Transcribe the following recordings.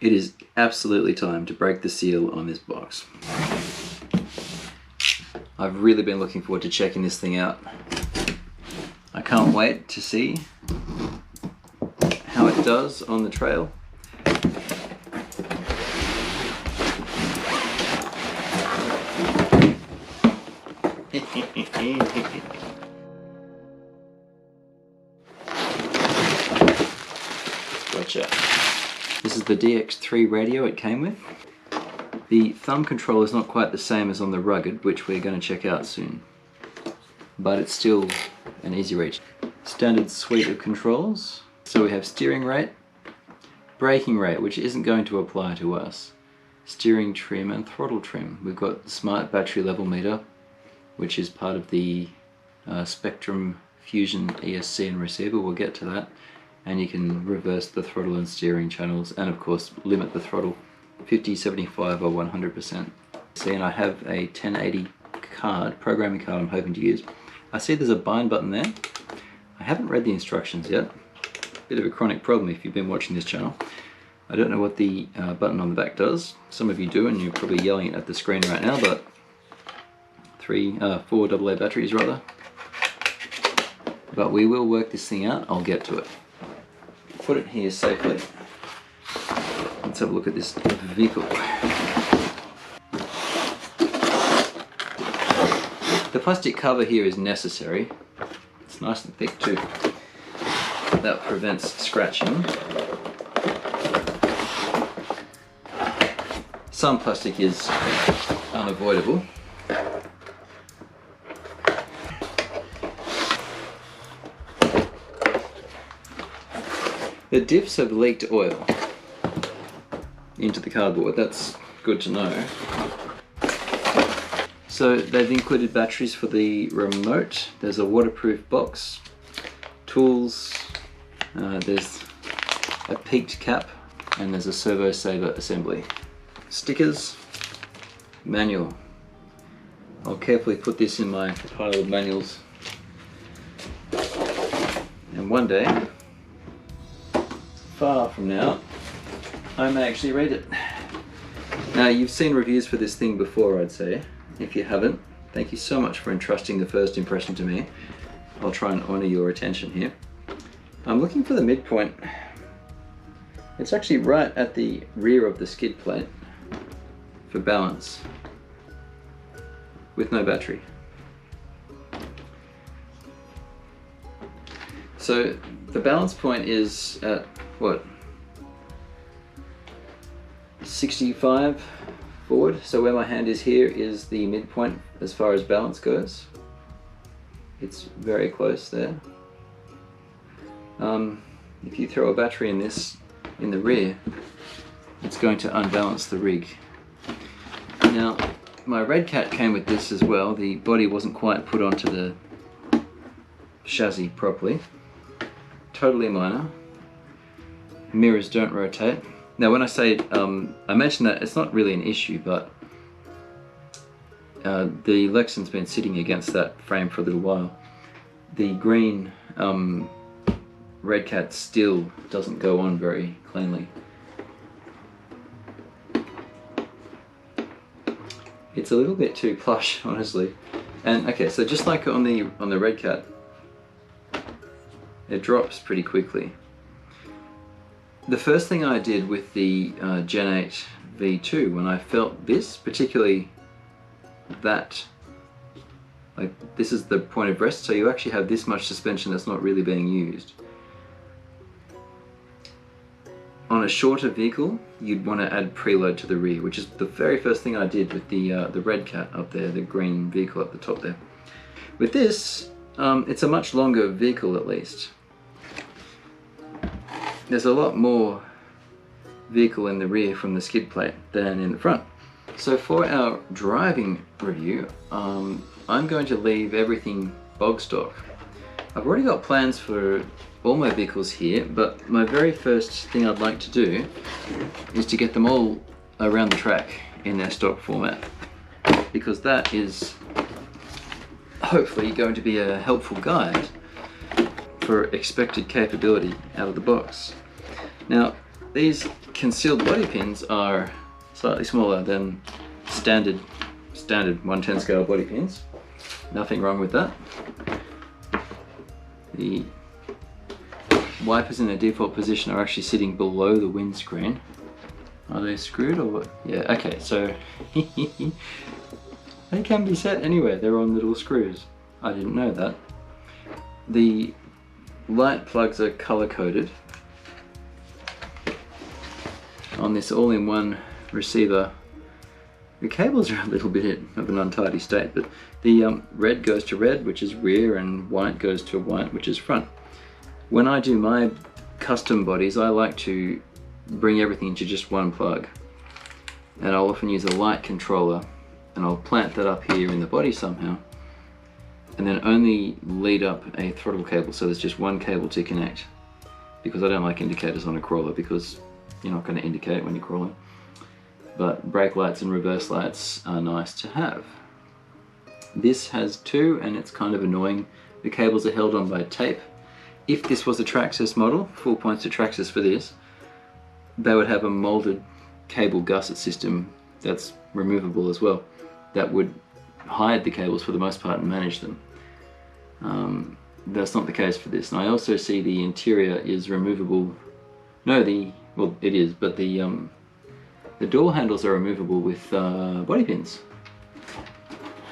It is absolutely time to break the seal on this box. I've really been looking forward to checking this thing out. I can't wait to see how it does on the trail. Gotcha. This is the DX3 radio it came with. The thumb control is not quite the same as on the Rugged, which we're going to check out soon, but it's still an easy reach. Standard suite of controls. So we have steering rate, braking rate, which isn't going to apply to us, steering trim and throttle trim. We've got the smart battery level meter, which is part of the Spectrum Fusion ESC and receiver. We'll get to that. And you can reverse the throttle and steering channels, and of course limit the throttle 50, 75 or 100%. See, and I have a 1080 card, programming card I'm hoping to use. I see there's a bind button there. I haven't read the instructions yet. Bit of a chronic problem if you've been watching this channel. I don't know what the button on the back does. Some of you do, and you're probably yelling at the screen right now, but 4 AA batteries rather. But we will work this thing out. I'll get to it. Put it here safely. Let's have a look at this vehicle. The plastic cover here is necessary. It's nice and thick too. That prevents scratching. Some plastic is unavoidable. The diffs have leaked oil into the cardboard. That's good to know. So they've included batteries for the remote. There's a waterproof box, tools, there's a peaked cap, and there's a servo saver assembly. Stickers, manual. I'll carefully put this in my pile of manuals. And one day, far from now, I may actually read it. Now, you've seen reviews for this thing before, I'd say. If you haven't, thank you so much for entrusting the first impression to me. I'll try and honour your attention here. I'm looking for the midpoint. It's actually right at the rear of the skid plate for balance, with no battery. So the balance point is at what, 65 forward, so where my hand is here is the midpoint as far as balance goes. It's very close there. If you throw a battery in this in the rear, it's going to unbalance the rig. Now, my Red Cat came with this as well. The body wasn't quite put onto the chassis properly. Totally minor. Mirrors don't rotate. Now, when I say, I mentioned that it's not really an issue, but the Lexan's been sitting against that frame for a little while. The green Red Cat still doesn't go on very cleanly. It's a little bit too plush, honestly. And okay, so just like on the Red Cat, it drops pretty quickly. The first thing I did with the Gen 8 V2, when I felt this, particularly that, like this is the point of rest, so you actually have this much suspension that's not really being used. On a shorter vehicle, you'd want to add preload to the rear, which is the very first thing I did with the Red Cat up there, the green vehicle up the top there. With this, it's a much longer vehicle at least. There's a lot more vehicle in the rear from the skid plate than in the front. So for our driving review, I'm going to leave everything bog stock. I've already got plans for all my vehicles here, but my very first thing I'd like to do is to get them all around the track in their stock format, because that is hopefully going to be a helpful guide for expected capability out of the box. Now, These concealed body pins are slightly smaller than standard 1/10 scale body pins. Nothing wrong with that. The wipers in their default position are actually sitting below the windscreen. Are they screwed or what? Yeah, okay, so they can be set anywhere. They're on little screws. I didn't know that. The light plugs are color coded. On this all-in-one receiver, the cables are a little bit of an untidy state, but the red goes to red, which is rear, and white goes to white, which is front. When I do my custom bodies, I like to bring everything into just one plug, and I'll often use a light controller, and I'll plant that up here in the body somehow, and then only lead up a throttle cable, so there's just one cable to connect, because I don't like indicators on a crawler, because you're not going to indicate when you're crawling. But brake lights and reverse lights are nice to have. This has two, and it's kind of annoying. The cables are held on by tape. If this was a Traxxas model, full points to Traxxas for this, they would have a molded cable gusset system that's removable as well, that would hide the cables for the most part and manage them. That's not the case for this. And I also see the interior is removable. No, well, it is, but the door handles are removable with body pins.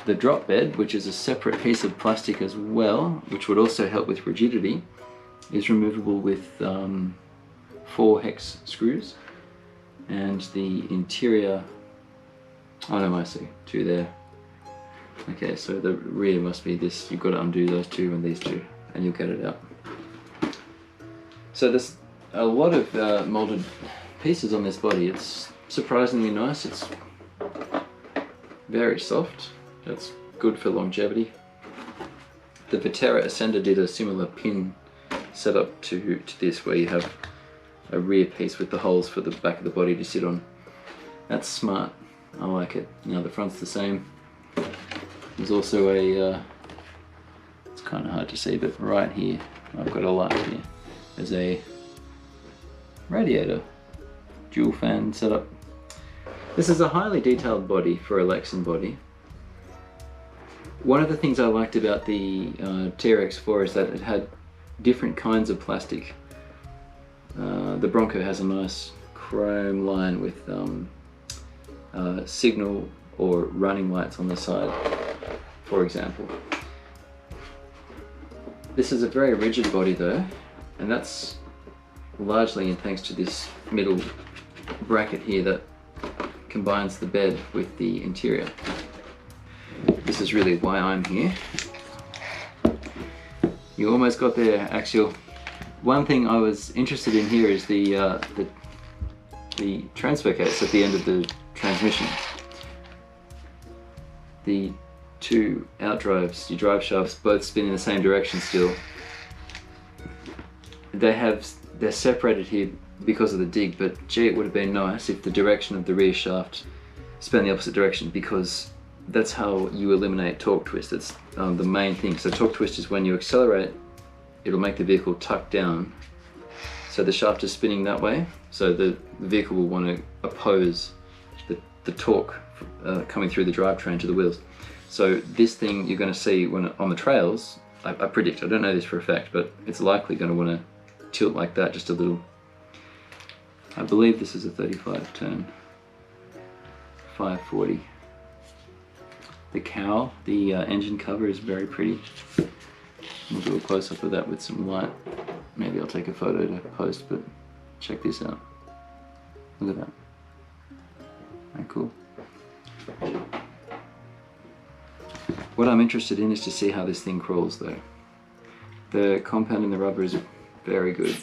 The drop bed, which is a separate piece of plastic as well, which would also help with rigidity, is removable with 4 hex screws. And the interior, oh no, I see, 2 there. Okay, so the rear must be this. You've got to undo those 2 and these 2, and you'll get it out. So there's a lot of molded pieces on this body. It's surprisingly nice. It's very soft. That's good for longevity. The Vetera Ascender did a similar pin setup to this, where you have a rear piece with the holes for the back of the body to sit on. That's smart. I like it. Now the front's the same. There's also a, it's kind of hard to see, but right here, I've got a light here. There's a radiator, dual fan setup. This is a highly detailed body for a Lexan body. One of the things I liked about the TRX4 is that it had different kinds of plastic. The Bronco has a nice chrome line with signal or running lights on the side, for example. This is a very rigid body though, and that's largely thanks to this middle bracket here that combines the bed with the interior. This is really why I'm here. You almost got there, Axial. One thing I was interested in here is the transfer case at the end of the transmission. The 2 outdrives, your drive shafts, both spin in the same direction still. They're separated here because of the dig, but gee, it would have been nice if the direction of the rear shaft spun the opposite direction, because that's how you eliminate torque twist. It's the main thing. So torque twist is when you accelerate, it'll make the vehicle tuck down, so the shaft is spinning that way, so the vehicle will want to oppose the torque coming through the drivetrain to the wheels. So this thing you're going to see when on the trails, I predict, I don't know this for a fact, but it's likely going to want to tilt like that just a little. I believe this is a 35 turn, 540. The cowl, the engine cover is very pretty. We'll do a close-up of that with some light. Maybe I'll take a photo to post, but check this out. Look at that. Very cool. What I'm interested in is to see how this thing crawls though. The compound in the rubber is very good.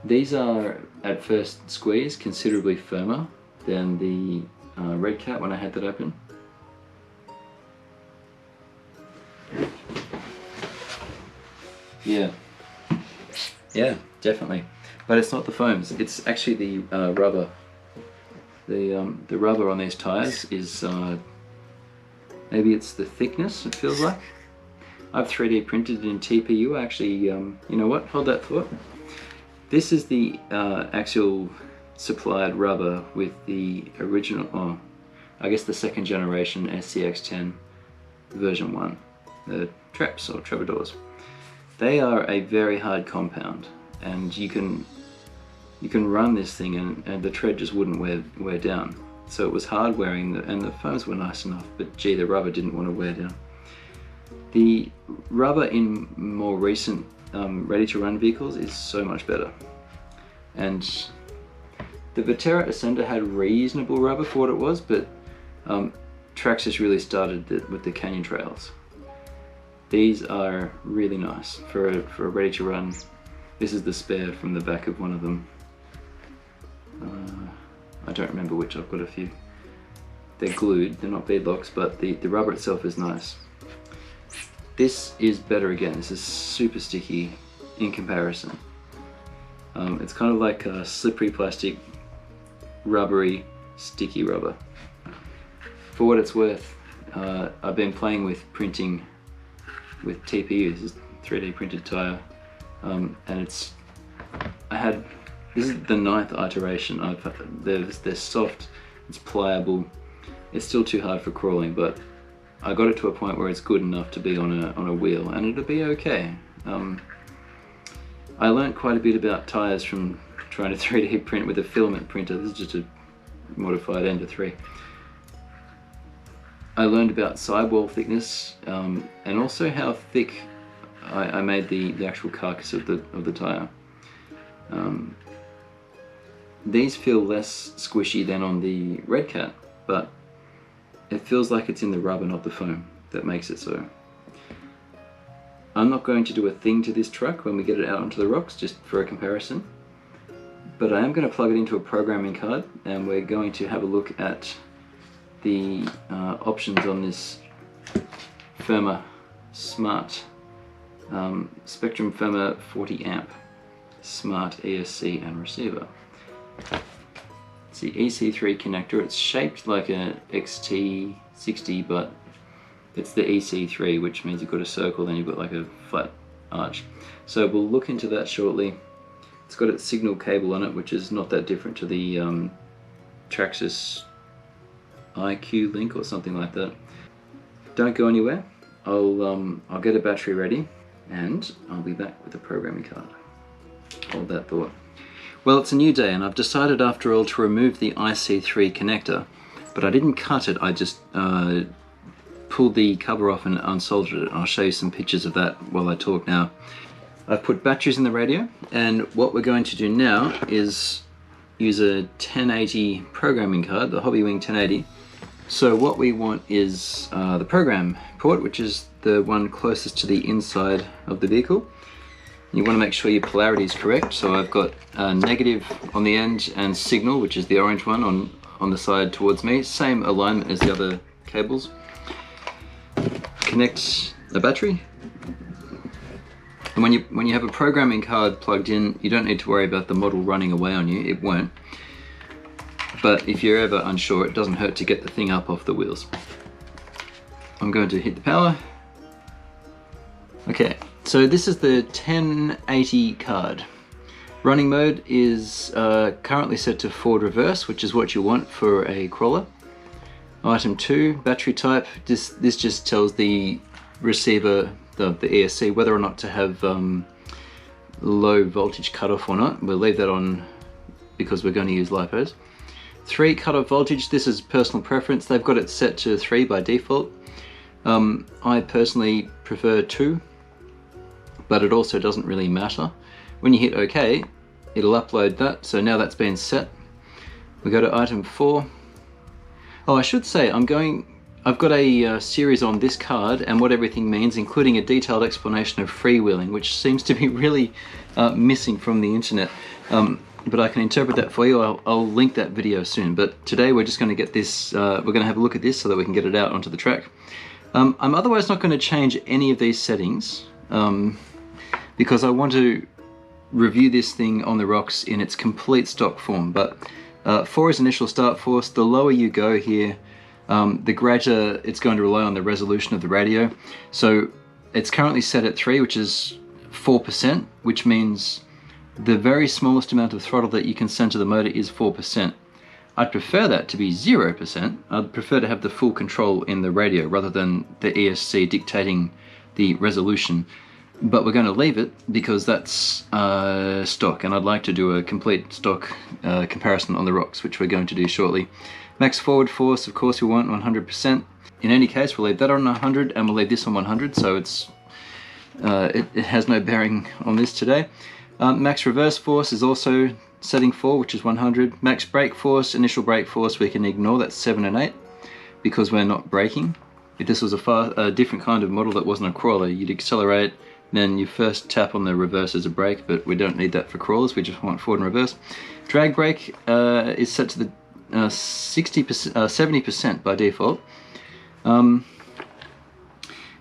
These are, at first squeeze, considerably firmer than the Red Cat when I had that open. Yeah, definitely. But it's not the foams, it's actually the rubber. The rubber on these tires is, maybe it's the thickness, it feels like. I've 3D printed in TPU. Actually, you know what? Hold that thought. This is the Axial supplied rubber with the original, oh, I guess the second generation SCX10 version 1, the traps or troubadours. They are a very hard compound, and you can run this thing and the tread just wouldn't wear down. So it was hard wearing, and the foams were nice enough, but gee, the rubber didn't want to wear down. The rubber in more recent ready-to-run vehicles is so much better. And the Vetera Ascender had reasonable rubber for what it was, but Traxxas really started with the Canyon Trails. These are really nice for a ready-to-run. This is the spare from the back of one of them. I don't remember which, I've got a few. They're glued, they're not beadlocks, but the rubber itself is nice. This is better again. This is super sticky in comparison. It's kind of like a slippery plastic, rubbery, sticky rubber. For what it's worth, I've been playing with printing with TPU. This is 3D printed tire, and this is the 9th iteration. They're soft, it's pliable, it's still too hard for crawling, but I got it to a point where it's good enough to be on a wheel, and it'll be okay. I learned quite a bit about tires from trying to 3D print with a filament printer. This is just a modified Ender 3. I learned about sidewall thickness, and also how thick I made the actual carcass of the tire. These feel less squishy than on the Red Cat, but it feels like it's in the rubber, not the foam, that makes it so. I'm not going to do a thing to this truck when we get it out onto the rocks, just for a comparison, but I am going to plug it into a programming card, and we're going to have a look at the options on this Firma Smart Spectrum Firma 40 amp Smart ESC and receiver. It's the EC3 connector. It's shaped like a XT60, but it's the EC3, which means you've got a circle, then you've got like a flat arch. So we'll look into that shortly. It's got its signal cable on it, which is not that different to the Traxxas IQ link or something like that. Don't go anywhere. I'll get a battery ready, and I'll be back with a programming card. Hold that thought. Well, it's a new day, and I've decided after all to remove the IC3 connector, but I didn't cut it. I just pulled the cover off and unsoldered it. I'll show you some pictures of that while I talk now. I've put batteries in the radio, and what we're going to do now is use a 1080 programming card, the Hobbywing 1080. So what we want is the program port, which is the one closest to the inside of the vehicle. You want to make sure your polarity is correct, so I've got negative on the end and signal, which is the orange one on the side towards me. Same alignment as the other cables. Connect the battery. And when you have a programming card plugged in, you don't need to worry about the model running away on you. It won't. But if you're ever unsure, it doesn't hurt to get the thing up off the wheels. I'm going to hit the power. Okay, so this is the 1080 card. Running mode is currently set to forward reverse, which is what you want for a crawler. Item 2, battery type. This just tells the receiver, the ESC, whether or not to have low voltage cutoff or not. We'll leave that on because we're going to use LiPos. 3, cutoff voltage. This is personal preference. They've got it set to 3 by default. I personally prefer 2, but it also doesn't really matter. When you hit OK, it'll upload that. So now that's been set. We go to item 4. Oh, I should say I've got a series on this card and what everything means, including a detailed explanation of freewheeling, which seems to be really missing from the internet. But I can interpret that for you. I'll link that video soon. But today we're just going to get this, we're going to have a look at this so that we can get it out onto the track. I'm otherwise not going to change any of these settings because I want to review this thing on the rocks in its complete stock form. But 4 is initial start force. The lower you go here, the greater it's going to rely on the resolution of the radio. So it's currently set at 3, which is 4%, which means the very smallest amount of throttle that you can send to the motor is 4%. I'd prefer that to be 0%. I'd prefer to have the full control in the radio rather than the ESC dictating the resolution. But we're going to leave it because that's stock, and I'd like to do a complete stock comparison on the rocks, which we're going to do shortly. Max forward force, of course, we want 100%. In any case, we'll leave that on 100 and we'll leave this on 100, so it has no bearing on this today. Max reverse force is also setting 4, which is 100. Max brake force, initial brake force, we can ignore, that's 7 and 8 because we're not braking. If this was a different kind of model that wasn't a crawler, you'd accelerate, then you first tap on the reverse as a brake, but we don't need that for crawlers, we just want forward and reverse. Drag brake is set to the 70% by default.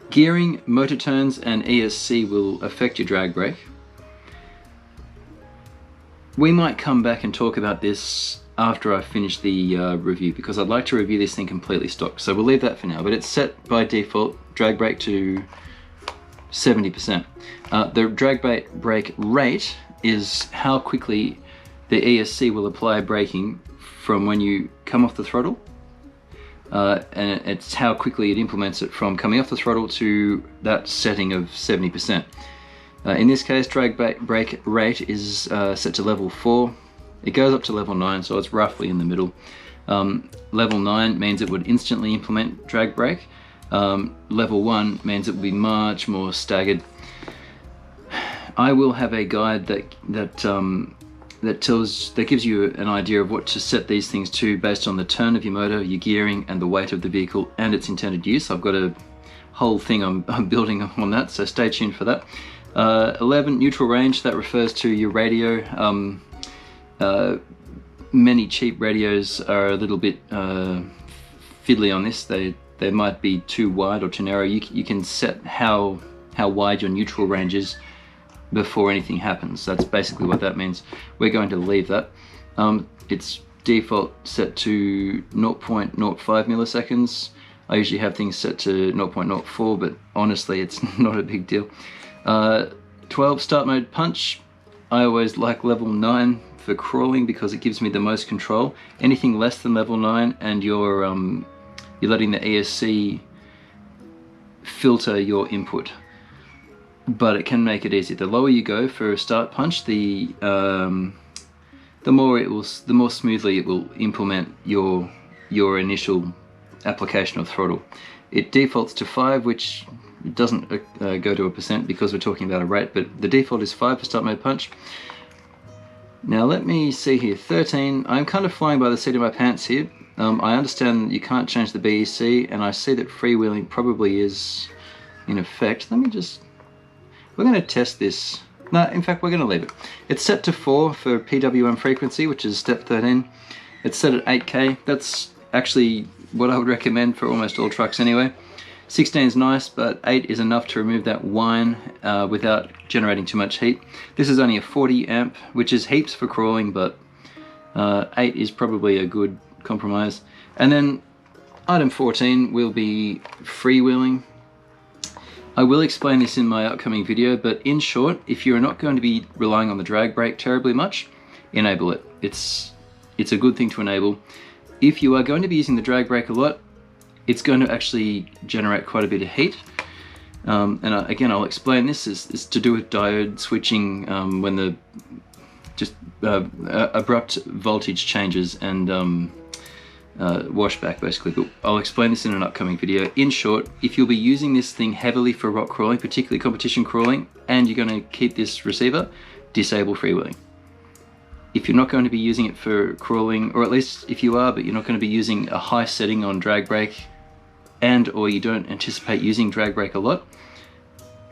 Gearing, motor turns and ESC will affect your drag brake. We might come back and talk about this after I finish the review, because I'd like to review this thing completely stock, so we'll leave that for now, but it's set by default, drag brake to 70%. The drag brake rate is how quickly the ESC will apply braking from when you come off the throttle, and it's how quickly it implements it from coming off the throttle to that setting of 70%. In this case, drag brake rate is set to level 4. It goes up to level 9, so it's roughly in the middle. Level 9 means it would instantly implement drag brake. Level 1 means it would be much more staggered. I will have a guide that gives you an idea of what to set these things to based on the turn of your motor, your gearing, and the weight of the vehicle and its intended use. I've got a whole thing I'm building on that, so stay tuned for that. 11, neutral range, that refers to your radio. Many cheap radios are a little bit fiddly on this. They might be too wide or too narrow. You can set how wide your neutral range is before anything happens. That's basically what that means. We're going to leave that. It's default set to 0.05 milliseconds. I usually have things set to 0.04, but honestly it's not a big deal. 12, start mode punch. I always like level 9 for crawling because it gives me the most control. Anything less than level 9 and you're letting the ESC filter your input, but it can make it easy. The lower you go for a start punch, the more smoothly it will implement your initial application of throttle. It defaults to 5, which doesn't go to a percent because we're talking about a rate, but the default is 5 for start mode punch. Now let me see here, 13, I'm kind of flying by the seat of my pants here. I understand you can't change the BEC, and I see that freewheeling probably is in effect. We're going to test this. No, in fact we're going to leave it. It's set to 4 for Pt.1 frequency, which is step 13. It's set at 8K. That's actually what I would recommend for almost all trucks anyway. 16 is nice, but 8 is enough to remove that whine without generating too much heat. This is only a 40 amp, which is heaps for crawling, but 8 is probably a good compromise. And then item 14 will be freewheeling. I will explain this in my upcoming video, but in short, if you're not going to be relying on the drag brake terribly much, enable it. It's a good thing to enable. If you are going to be using the drag brake a lot, it's going to actually generate quite a bit of heat. Again, I'll explain this. It's to do with diode switching when the abrupt voltage changes and washback basically. But I'll explain this in an upcoming video. In short, if you'll be using this thing heavily for rock crawling, particularly competition crawling, and you're going to keep this receiver, disable freewheeling. If you're not going to be using it for crawling, or at least if you are, but you're not going to be using a high setting on drag brake, or you don't anticipate using drag brake a lot,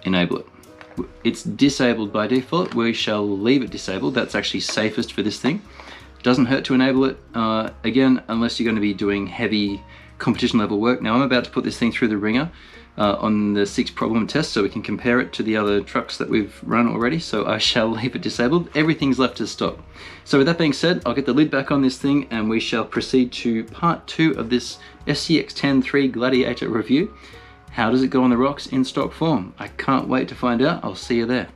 enable it. It's disabled by default. We shall leave it disabled. That's actually safest for this thing. Doesn't hurt to enable it, again, unless you're going to be doing heavy competition level work. Now I'm about to put this thing through the ringer on the 6 problem test so we can compare it to the other trucks that we've run already, so I shall leave it disabled. Everything's left as stock. So with that being said, I'll get the lid back on this thing and we shall proceed to part 2 of this SCX10 III Gladiator review. How does it go on the rocks in stock form? I can't wait to find out. I'll see you there.